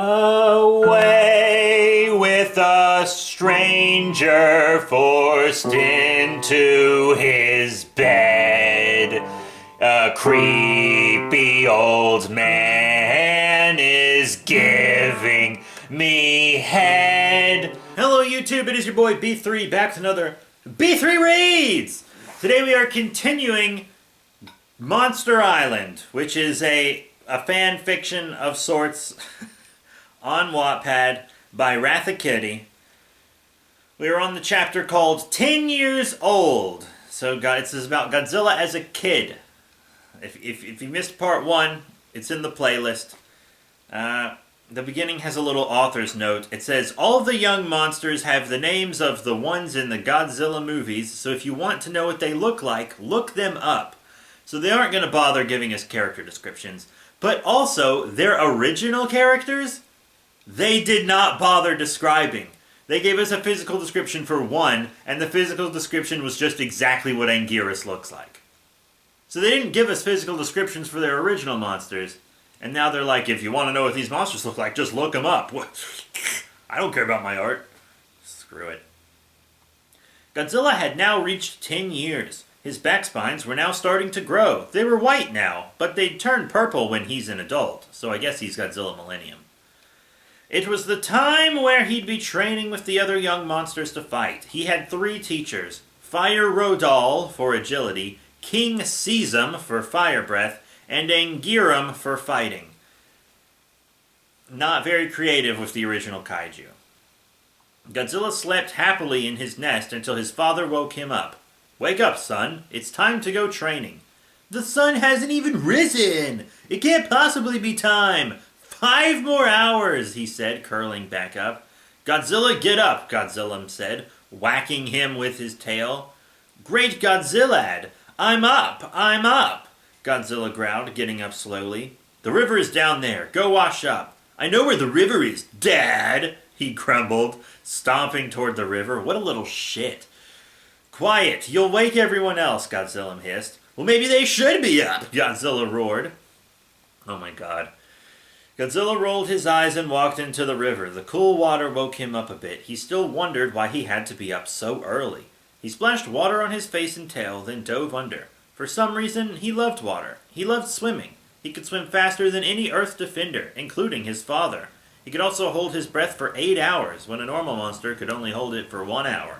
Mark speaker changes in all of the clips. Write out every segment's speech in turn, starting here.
Speaker 1: Away with a stranger forced into his bed. A creepy old man is giving me head. Hello YouTube, it is your boy B3 back with another B3 Reads! Today we are continuing Monster Island, which is a fan fiction of sorts on Wattpad by Rathakitty. We are on the chapter called 10 Years Old. So this is about Godzilla as a kid. If you missed part 1, it's in the playlist. The beginning has a little author's note. It says, all of the young monsters have the names of the ones in the Godzilla movies, so if you want to know what they look like, look them up. So they aren't going to bother giving us character descriptions. But also, their original characters, they did not bother describing. They gave us a physical description for one, and the physical description was just exactly what Anguirus looks like. So they didn't give us physical descriptions for their original monsters. And now they're like, if you want to know what these monsters look like, just look them up. I don't care about my art. Screw it. Godzilla had now reached 10 years. His back spines were now starting to grow. They were white now, but they'd turn purple when he's an adult, so I guess he's Godzilla Millennium. It was the time where he'd be training with the other young monsters to fight. He had 3 teachers, Fire Rodal for agility, King Caesum for fire breath, and Anguirus for fighting. Not very creative with the original kaiju. Godzilla slept happily in his nest until his father woke him up. Wake up, son. It's time to go training. The sun hasn't even risen. It can't possibly be time. 5 more hours, he said, curling back up. Godzilla, get up, Godzilla said, whacking him with his tail. Great Godzilla! I'm up! I'm up! Godzilla growled, getting up slowly. The river is down there. Go wash up. I know where the river is, Dad, he grumbled, stomping toward the river. What a little shit. Quiet, you'll wake everyone else, Godzilla hissed. Well, maybe they should be up, Godzilla roared. Oh my god. Godzilla rolled his eyes and walked into the river. The cool water woke him up a bit. He still wondered why he had to be up so early. He splashed water on his face and tail, then dove under. For some reason, he loved water. He loved swimming. He could swim faster than any Earth defender, including his father. He could also hold his breath for 8 hours, when a normal monster could only hold it for 1 hour.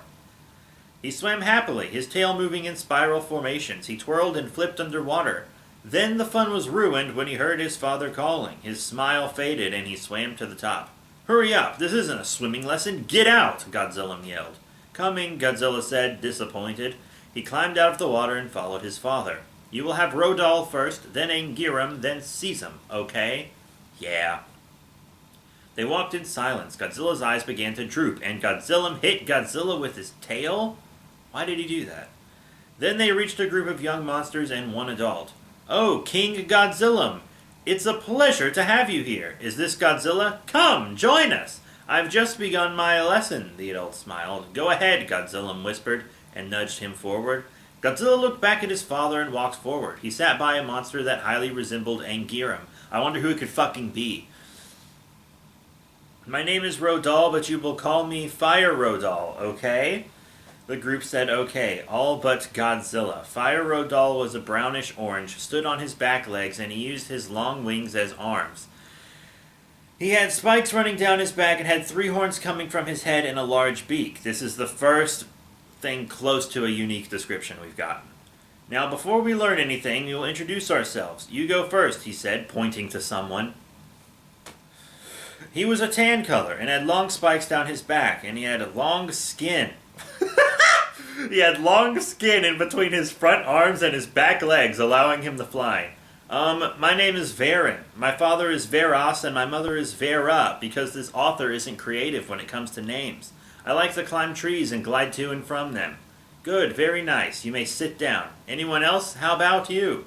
Speaker 1: He swam happily, his tail moving in spiral formations. He twirled and flipped underwater. Then the fun was ruined when he heard his father calling. His smile faded and he swam to the top. Hurry up, this isn't a swimming lesson. Get out, Godzilla yelled. Coming, Godzilla said, disappointed. He climbed out of the water and followed his father. You will have Rodal first, then Anguirus, then Caesum, okay? Yeah. They walked in silence. Godzilla's eyes began to droop, and Godzilla hit Godzilla with his tail? Why did he do that? Then they reached a group of young monsters and 1 adult. Oh, King Godzilla! It's a pleasure to have you here. Is this Godzilla? Come, join us! I've just begun my lesson, the adult smiled. Go ahead, Godzilla whispered, and nudged him forward. Godzilla looked back at his father and walked forward. He sat by a monster that highly resembled Anguirus. I wonder who it could fucking be. My name is Rodal, but you will call me Fire Rodal, okay? The group said okay, all but Godzilla. Fire Rodal was a brownish orange, stood on his back legs, and he used his long wings as arms. He had spikes running down his back and had 3 horns coming from his head and a large beak. This is the first thing close to a unique description we've gotten. Now, before we learn anything, we'll introduce ourselves. You go first, he said, pointing to someone. He was a tan color and had long spikes down his back, and he had a long skin. He had long skin in between his front arms and his back legs, allowing him to fly. My name is Varen. My father is Veras and my mother is Vera, because this author isn't creative when it comes to names. I like to climb trees and glide to and from them. Good, very nice. You may sit down. Anyone else? How about you?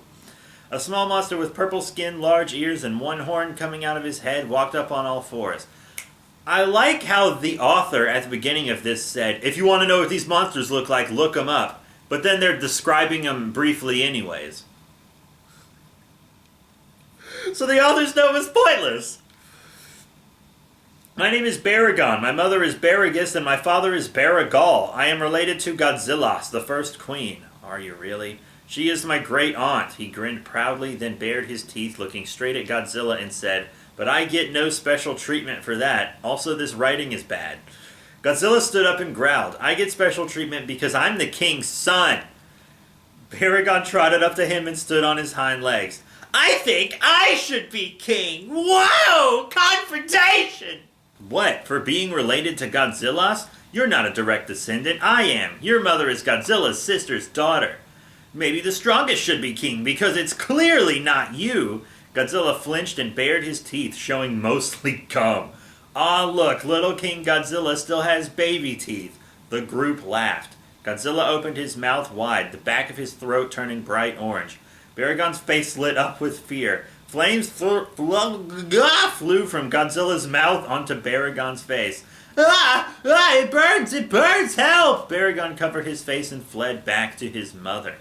Speaker 1: A small monster with purple skin, large ears, and 1 horn coming out of his head walked up on all 4s. I like how the author at the beginning of this said, if you want to know what these monsters look like, look them up. But then they're describing them briefly anyways. So the author's note was pointless. My name is Baragon. My mother is Baragus, and my father is Baragal. I am related to Godzilla, the first queen. Are you really? She is my great aunt. He grinned proudly, then bared his teeth, looking straight at Godzilla, and said, "But I get no special treatment for that. Also, this writing is bad." Godzilla stood up and growled, "I get special treatment because I'm the king's son." Baragon trotted up to him and stood on his hind legs. "I think I should be king! Whoa! Confrontation!" "What, for being related to Godzilla's? You're not a direct descendant. I am. Your mother is Godzilla's sister's daughter." "Maybe the strongest should be king because it's clearly not you." Godzilla flinched and bared his teeth, showing mostly gum. "Aw, look, little King Godzilla still has baby teeth." The group laughed. Godzilla opened his mouth wide, the back of his throat turning bright orange. Baragon's face lit up with fear. Flames flew from Godzilla's mouth onto Baragon's face. It burns, help!" Baragon covered his face and fled back to his mother.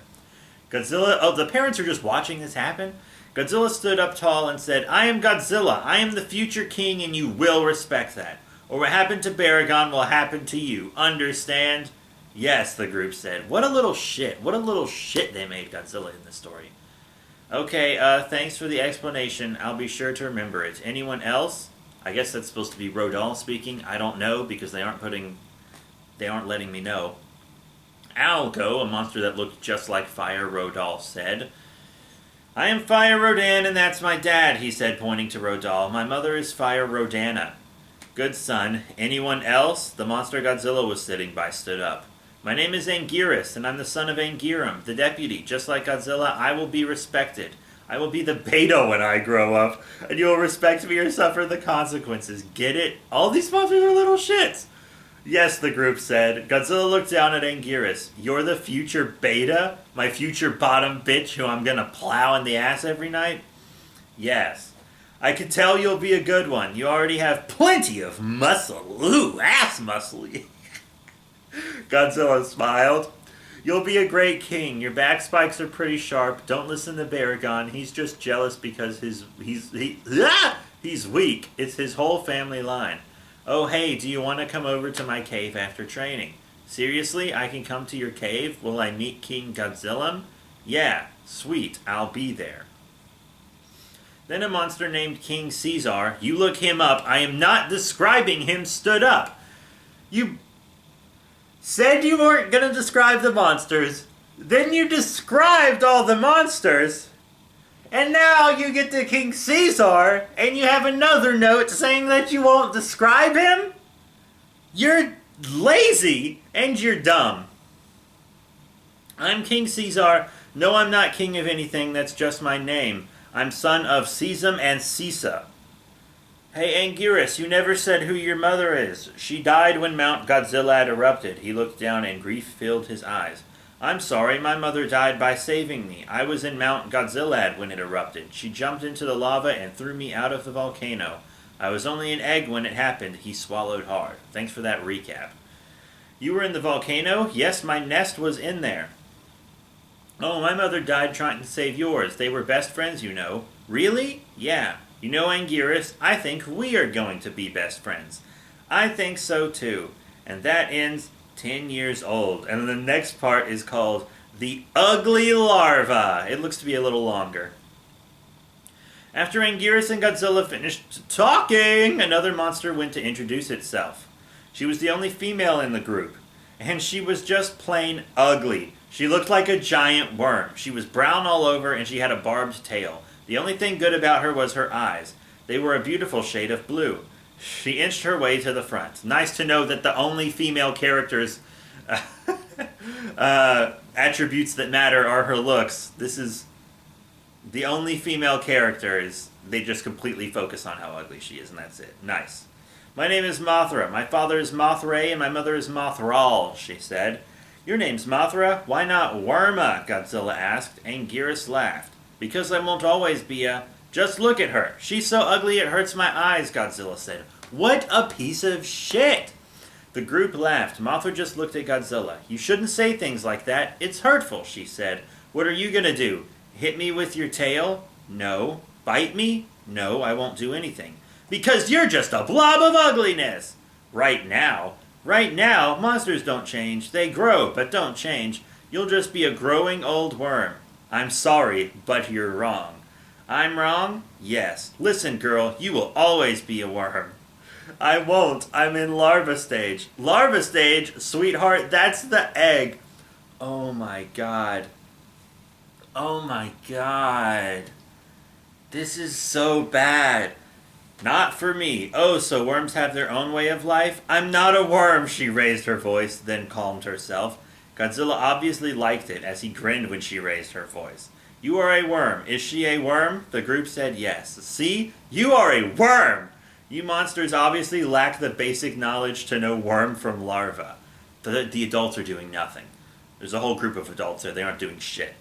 Speaker 1: The parents are just watching this happen. Godzilla stood up tall and said, "I am Godzilla. I am the future king, and you will respect that. Or what happened to Baragon will happen to you. Understand?" "Yes," the group said. What a little shit. What a little shit they made Godzilla in this story. "Okay, thanks for the explanation. I'll be sure to remember it. Anyone else?" I guess that's supposed to be Rodal speaking. I don't know, because they aren't letting me know. "I'll go," a monster that looked just like Fire Rodal said. "I am Fire Rodan, and that's my dad," he said, pointing to Rodal. "My mother is Fire Rodana." "Good son. Anyone else?" The monster Godzilla was sitting by stood up. "My name is Anguirus, and I'm the son of Anguirem, the deputy. Just like Godzilla, I will be respected. I will be the beta when I grow up, and you will respect me or suffer the consequences. Get it? All these monsters are little shits." "Yes," the group said. Godzilla looked down at Anguirus. "You're the future beta? My future bottom bitch who I'm gonna plow in the ass every night?" "Yes. I could tell you'll be a good one. You already have plenty of muscle. Ooh, ass muscle." Godzilla smiled. "You'll be a great king. Your back spikes are pretty sharp. Don't listen to Baragon. He's just jealous because he's weak. It's his whole family line. Oh, hey, do you want to come over to my cave after training?" "Seriously? I can come to your cave? Will I meet King Godzilla?" "Yeah, sweet. I'll be there." Then a monster named King Caesar, you look him up, I am not describing him, stood up. "You said you weren't going to describe the monsters. Then you described all the monsters. And now you get to King Caesar, and you have another note saying that you won't describe him? You're lazy, and you're dumb." "I'm King Caesar. No, I'm not king of anything. That's just my name. I'm son of Caesum and Caesa." "Hey, Anguirus, you never said who your mother is." "She died when Mount Godzilla had erupted." He looked down and grief filled his eyes. "I'm sorry, my mother died by saving me. I was in Mount Godzilla when it erupted. She jumped into the lava and threw me out of the volcano. I was only an egg when it happened." He swallowed hard. Thanks for that recap. "You were in the volcano?" "Yes, my nest was in there." "Oh, my mother died trying to save yours. They were best friends, you know." "Really?" "Yeah. You know, Anguirus, I think we are going to be best friends." "I think so too." And that ends 10 years old. And the next part is called The Ugly Larva. It looks to be a little longer. After Anguirus and Godzilla finished talking, another monster went to introduce itself. She was the only female in the group. And she was just plain ugly. She looked like a giant worm. She was brown all over and she had a barbed tail. The only thing good about her was her eyes. They were a beautiful shade of blue. She inched her way to the front. Nice to know that the only female character's attributes that matter are her looks. This is the only female character is they just completely focus on how ugly she is, and that's it. Nice. "My name is Mothra. My father is Mothray, and my mother is Mothral," she said. "Your name's Mothra? Why not Worma?" Godzilla asked. Anguirus laughed. "Because I won't always be a..." "Just look at her. She's so ugly it hurts my eyes," Godzilla said. What a piece of shit! The group laughed. Mothra just looked at Godzilla. "You shouldn't say things like that. It's hurtful," she said. "What are you gonna do? Hit me with your tail?" "No." "Bite me?" "No, I won't do anything." Because you're just a blob of ugliness! Right now, monsters don't change. They grow, but don't change. You'll just be a growing old worm. I'm sorry, but you're wrong. I'm wrong? Yes. Listen, girl, you will always be a worm. I won't. I'm in larva stage. Larva stage? Sweetheart, that's the egg. Oh my god. Oh my god. This is so bad. Not for me. Oh, so worms have their own way of life? I'm not a worm, she raised her voice, then calmed herself. Godzilla obviously liked it, as he grinned when she raised her voice. You are a worm. Is she a worm? The group said yes. See? You are a worm! You monsters obviously lack the basic knowledge to know worm from larva. The adults are doing nothing. There's a whole group of adults there. They aren't doing shit.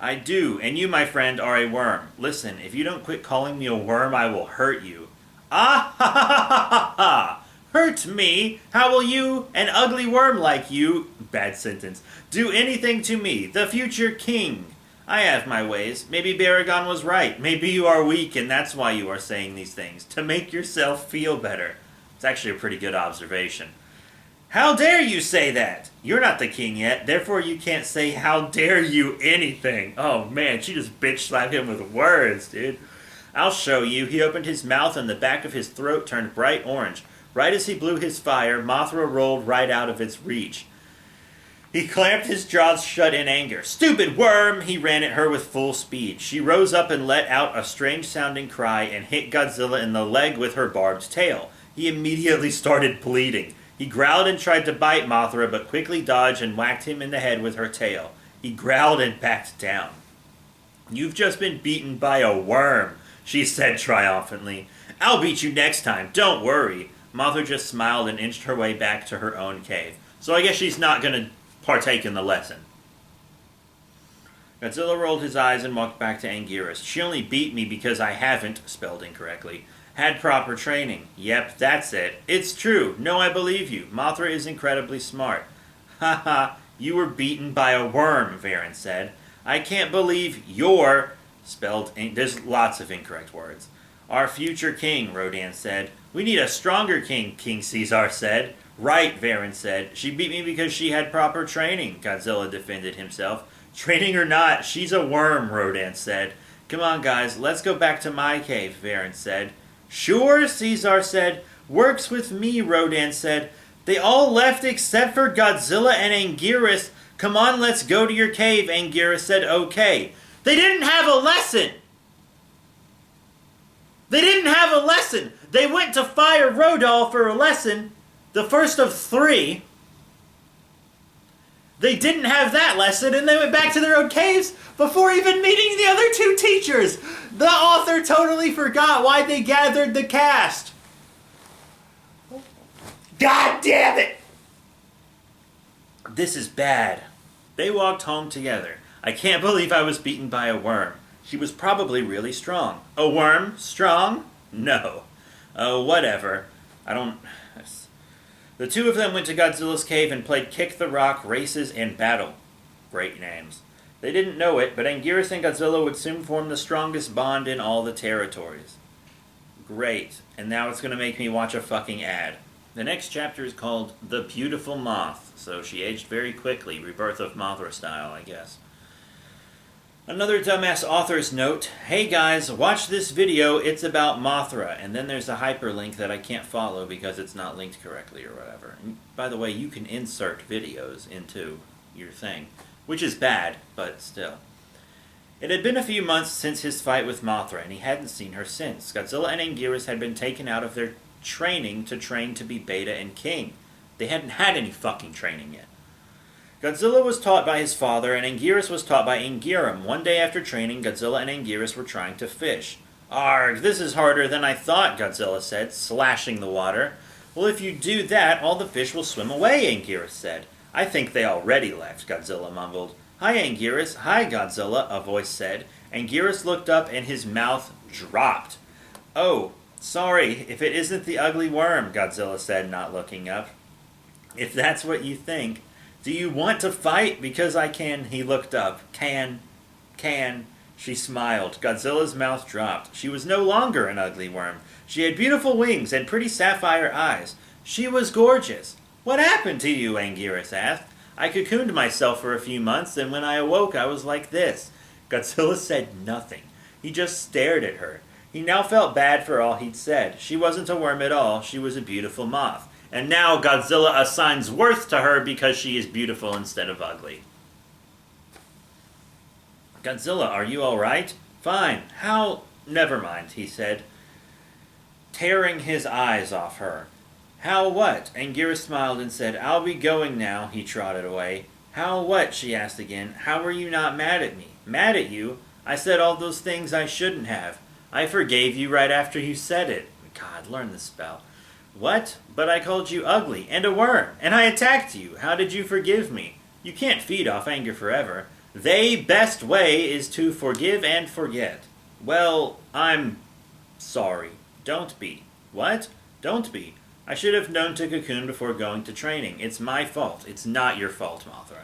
Speaker 1: I do, and you, my friend, are a worm. Listen, if you don't quit calling me a worm, I will hurt you. Ah ha ha ha ha ha! Hurt me? How will you, an ugly worm like you, bad sentence, do anything to me, the future king? I have my ways. Maybe Baragon was right. Maybe you are weak and that's why you are saying these things, to make yourself feel better. It's actually a pretty good observation. How dare you say that? You're not the king yet, therefore you can't say how dare you anything. Oh man, she just bitch slapped him with words, dude. I'll show you. He opened his mouth and the back of his throat turned bright orange. Right as he blew his fire, Mothra rolled right out of its reach. He clamped his jaws shut in anger. Stupid worm! He ran at her with full speed. She rose up and let out a strange-sounding cry and hit Godzilla in the leg with her barbed tail. He immediately started bleeding. He growled and tried to bite Mothra, but quickly dodged and whacked him in the head with her tail. He growled and backed down. You've just been beaten by a worm, she said triumphantly. I'll beat you next time, don't worry. Mothra just smiled and inched her way back to her own cave. So I guess she's not going to partake in the lesson. Godzilla rolled his eyes and walked back to Anguirus. She only beat me because I haven't, spelled incorrectly, had proper training. Yep, that's it. It's true. No, I believe you. Mothra is incredibly smart. Ha ha, you were beaten by a worm, Varen said. I can't believe you're, spelled, there's lots of incorrect words. Our future king, Rodan said. We need a stronger king, King Caesar said. Right, Varen said. She beat me because she had proper training, Godzilla defended himself. Training or not, she's a worm, Rodan said. Come on, guys, let's go back to my cave, Varen said. Sure, Caesar said. Works with me, Rodan said. They all left except for Godzilla and Anguirus. Come on, let's go to your cave, Anguirus said. Okay. They didn't have a lesson! They didn't have a lesson! They went to fire Rodol for a lesson, the first of 3. They didn't have that lesson, and they went back to their own caves before even meeting the other 2 teachers! The author totally forgot why they gathered the cast! God damn it! This is bad. They walked home together. I can't believe I was beaten by a worm. She was probably really strong. A worm? Strong? No. Oh, whatever. The 2 of them went to Godzilla's cave and played Kick the Rock, Races, and Battle. Great names. They didn't know it, but Anguirus and Godzilla would soon form the strongest bond in all the territories. Great. And now it's going to make me watch a fucking ad. The next chapter is called The Beautiful Moth, so she aged very quickly, Rebirth of Mothra style, I guess. Another dumbass author's note, hey guys, watch this video, it's about Mothra, and then there's a hyperlink that I can't follow because it's not linked correctly or whatever. And by the way, you can insert videos into your thing, which is bad, but still. It had been a few months since his fight with Mothra, and he hadn't seen her since. Godzilla and Anguirus had been taken out of their training to train to be Beta and King. They hadn't had any fucking training yet. Godzilla was taught by his father, and Anguirus was taught by Anguirem. One day after training, Godzilla and Anguirus were trying to fish. Arg, this is harder than I thought, Godzilla said, slashing the water. Well, if you do that, all the fish will swim away, Anguirus said. I think they already left, Godzilla mumbled. Hi, Anguirus. Hi, Godzilla, a voice said. Anguirus looked up, and his mouth dropped. Oh, sorry, if it isn't the ugly worm, Godzilla said, not looking up. If that's what you think... Do you want to fight? Because I can. He looked up. Can. She smiled. Godzilla's mouth dropped. She was no longer an ugly worm. She had beautiful wings and pretty sapphire eyes. She was gorgeous. What happened to you? Anguirus asked. I cocooned myself for a few months, and when I awoke I was like this. Godzilla said nothing. He just stared at her. He now felt bad for all he'd said. She wasn't a worm at all. She was a beautiful moth. And now Godzilla assigns worth to her because she is beautiful instead of ugly. Godzilla, are you all right? Fine. How? Never mind, he said, tearing his eyes off her. How what? Anguirus smiled and said, I'll be going now. He trotted away. How what? She asked again. How were you not mad at me? Mad at you? I said all those things I shouldn't have. I forgave you right after you said it. God, learn the spell. What? But I called you ugly and a worm, and I attacked you. How did you forgive me? You can't feed off anger forever. The best way is to forgive and forget. Well, I'm sorry. Don't be. What? Don't be. I should have known to cocoon before going to training. It's my fault. It's not your fault, Mothra.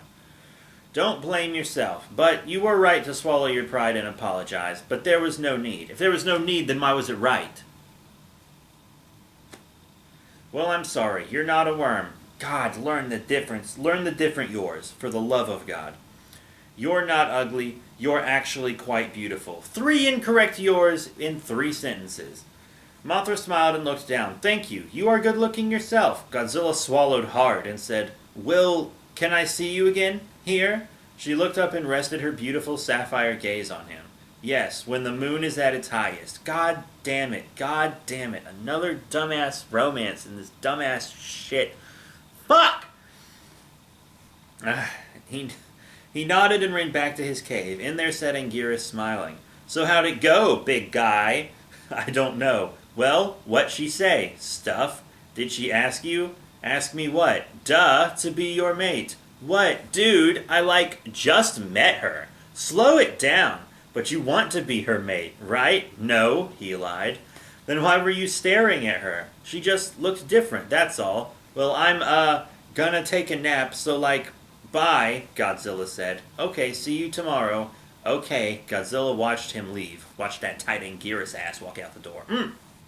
Speaker 1: Don't blame yourself. But you were right to swallow your pride and apologize. But there was no need. If there was no need, then why was it right? Well, I'm sorry. You're not a worm. God, learn the difference. Learn the different yours, for the love of God. You're not ugly. You're actually quite beautiful. 3 incorrect yours in 3 sentences. Mothra smiled and looked down. Thank you. You are good looking yourself. Godzilla swallowed hard and said, can I see you again? Here? She looked up and rested her beautiful sapphire gaze on him. Yes, when the moon is at its highest. God damn it. God damn it. Another dumbass romance in this dumbass shit. Fuck! He nodded and ran back to his cave. In there sat Anguirus smiling. So how'd it go, big guy? I don't know. Well, what'd she say? Stuff. Did she ask you? Ask me what? Duh, to be your mate. What? Dude, I just met her. Slow it down. But you want to be her mate, right? No, he lied. Then why were you staring at her? She just looked different, that's all. Well, I'm, gonna take a nap, so bye, Godzilla said. Okay, see you tomorrow. Okay, Godzilla watched him leave. Watched that tight Anguirus ass walk out the door.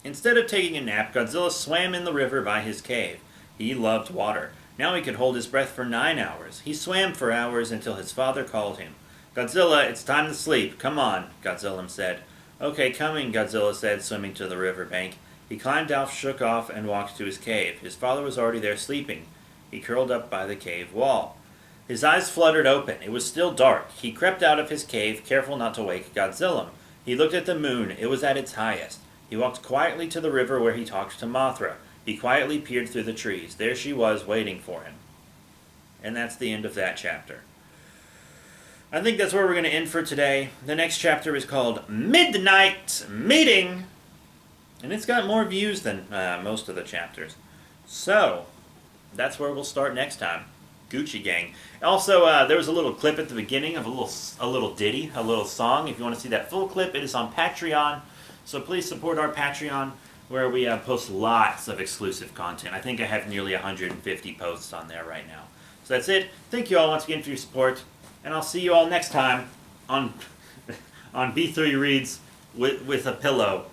Speaker 1: Instead of taking a nap, Godzilla swam in the river by his cave. He loved water. Now he could hold his breath for 9 hours. He swam for hours until his father called him. Godzilla, it's time to sleep. Come on, Godzilla said. Okay, coming, Godzilla said, swimming to the riverbank. He climbed out, shook off, and walked to his cave. His father was already there sleeping. He curled up by the cave wall. His eyes fluttered open. It was still dark. He crept out of his cave, careful not to wake Godzilla. He looked at the moon. It was at its highest. He walked quietly to the river where he talked to Mothra. He quietly peered through the trees. There she was, waiting for him. And that's the end of that chapter. I think that's where we're going to end for today. The next chapter is called Midnight Meeting. And it's got more views than most of the chapters. So, that's where we'll start next time. Gucci Gang. Also, there was a little clip at the beginning of a little ditty, a little song. If you want to see that full clip, it is on Patreon. So please support our Patreon, where we post lots of exclusive content. I think I have nearly 150 posts on there right now. So that's it. Thank you all once again for your support. And I'll see you all next time on B3 Reads with a Pillow.